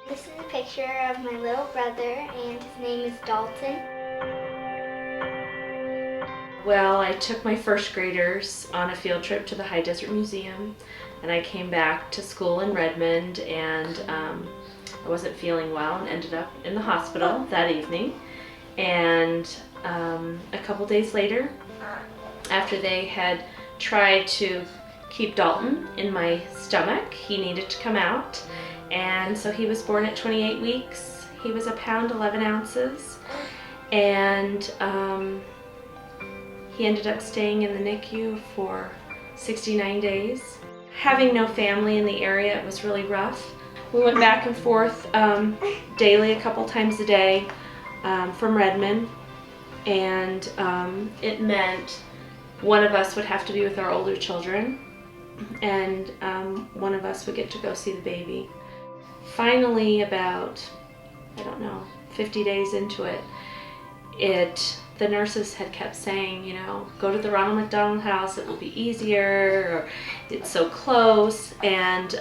This is a picture of my little brother, and his name is Dalton. Well, I took my first graders on a field trip to the High Desert Museum, and I came back to school in Redmond, and I wasn't feeling well and ended up in the hospital that evening. And a couple days later, after they had tried to keep Dalton in my stomach, he needed to come out. And so he was born at 28 weeks. He was 1 pound 11 ounces. And he ended up staying in the NICU for 69 days. Having no family in the area, it was really rough. We went back and forth daily, a couple times a day from Redmond. And it meant one of us would have to be with our older children, and one of us would get to go see the baby. Finally, about, 50 days into it, the nurses had kept saying, go to the Ronald McDonald house, it will be easier, or it's so close. And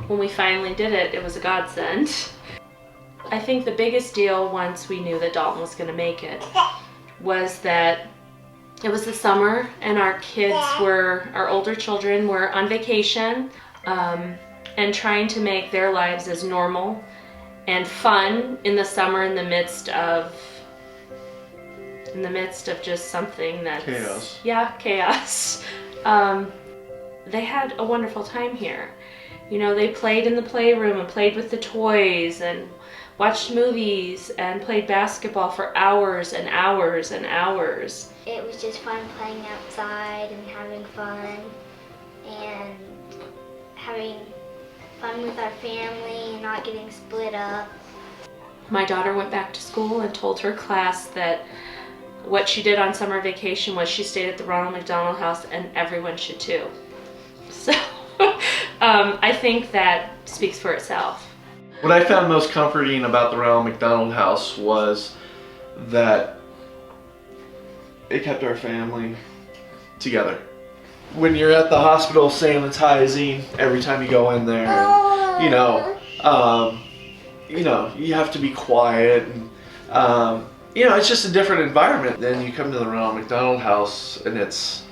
when we finally did it, it was a godsend. I think the biggest deal once we knew that Dalton was going to make it was that it was the summer and our older children were on vacation and trying to make their lives as normal and fun in the summer in the midst of just something that's chaos. Yeah, chaos. They had a wonderful time here. They played in the playroom and played with the toys and watched movies and played basketball for hours and hours and hours. It was just fun playing outside and having fun with our family and not getting split up. My daughter went back to school and told her class that what she did on summer vacation was she stayed at the Ronald McDonald house, and everyone should too. So I think that speaks for itself. What I found most comforting about the Ronald McDonald house was that it kept our family together. When you're at the hospital sanitizing every time you go in there, and, you have to be quiet, and it's just a different environment. Then you come to the Ronald McDonald house and it's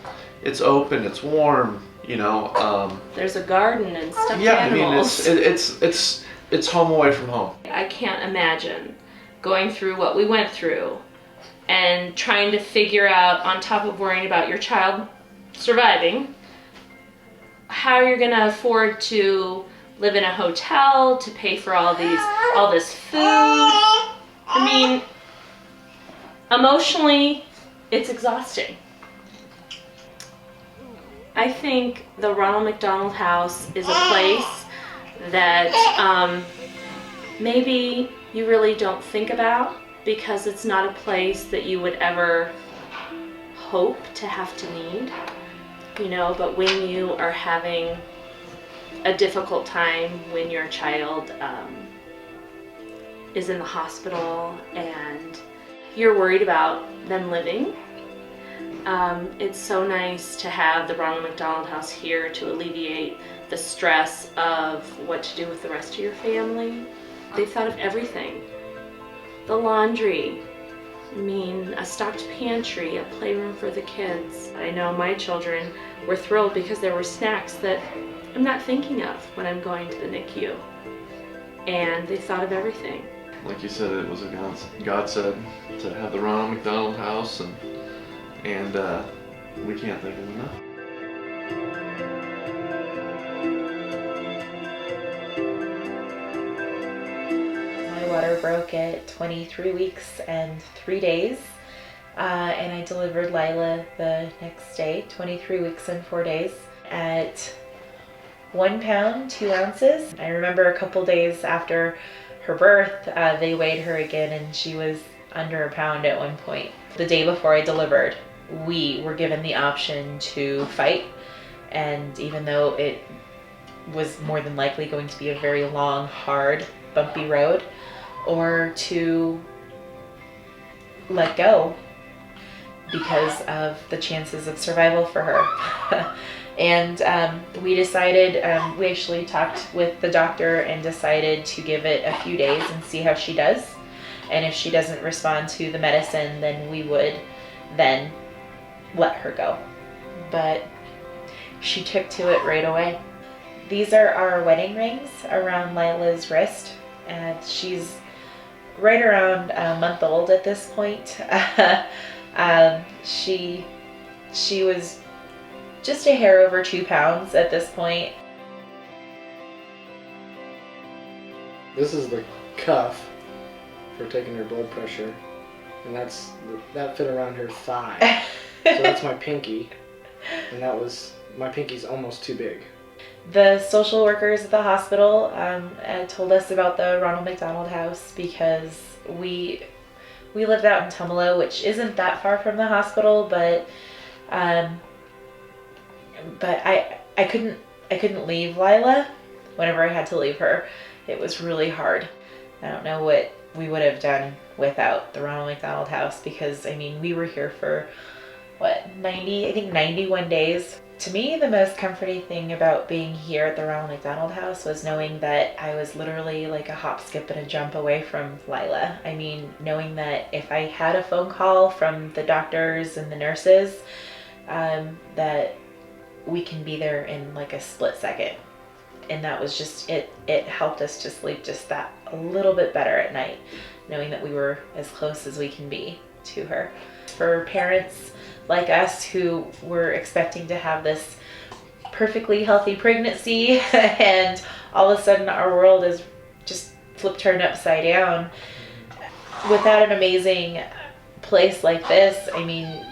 open, it's warm, There's a garden and stuffed animals. It's home away from home. I can't imagine going through what we went through and trying to figure out, on top of worrying about your child surviving, how you're going to afford to live in a hotel, to pay for all this food. I mean, emotionally, it's exhausting. I think the Ronald McDonald House is a place that maybe you really don't think about, because it's not a place that you would ever hope to have to need, but when you are having a difficult time, when your child is in the hospital and you're worried about them living, it's so nice to have the Ronald McDonald House here to alleviate the stress of what to do with the rest of your family. They've thought of everything. The laundry, a stocked pantry, a playroom for the kids. I know my children were thrilled because there were snacks that I'm not thinking of when I'm going to the NICU. And they thought of everything. Like you said, it was a godsend to have the Ronald McDonald House, and we can't thank them enough. My water broke at 23 weeks and 3 days, and I delivered Lila the next day, 23 weeks and 4 days, at 1 pound 2 ounces. I remember a couple days after her birth, they weighed her again, and she was under 1 pound at one point. The day before I delivered, we were given the option to fight, and even though it was more than likely going to be a very long, hard, bumpy road, or to let go. because of the chances of survival for her. And we decided, we actually talked with the doctor and decided to give it a few days and see how she does. And if she doesn't respond to the medicine, then we would then let her go. But she took to it right away. These are our wedding rings around Lila's wrist, and she's right around a month old at this point. She was just a hair over 2 pounds at this point. This is the cuff for taking her blood pressure, and that fit around her thigh. So that's my pinky, and my pinky's almost too big. The social workers at the hospital told us about the Ronald McDonald house because we lived out in Tumalo, which isn't that far from the hospital, but I couldn't leave Lila whenever I had to leave her. It was really hard. I don't know what we would have done without the Ronald McDonald house, because I mean, we were here for 91 days. To me, the most comforting thing about being here at the Ronald McDonald house was knowing that I was literally like a hop, skip, and a jump away from Lila. I mean, knowing that if I had a phone call from the doctors and the nurses, that we can be there in like a split second. And that was just, it helped us to sleep just that a little bit better at night, knowing that we were as close as we can be to her. For parents like us who were expecting to have this perfectly healthy pregnancy and all of a sudden our world is just turned upside down, without an amazing place like this, I mean,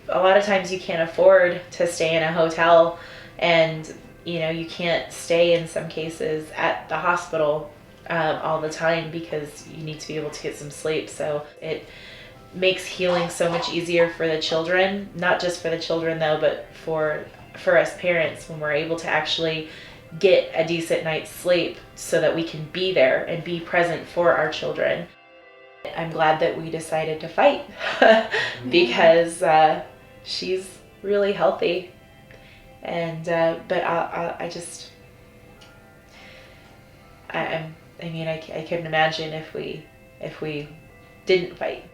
a lot of times you can't afford to stay in a hotel, and you can't stay in some cases at the hospital all the time because you need to be able to get some sleep. So it makes healing so much easier for the children, not just for the children though, but for us parents, when we're able to actually get a decent night's sleep so that we can be there and be present for our children. I'm glad that we decided to fight because she's really healthy, and but I couldn't imagine if we didn't fight.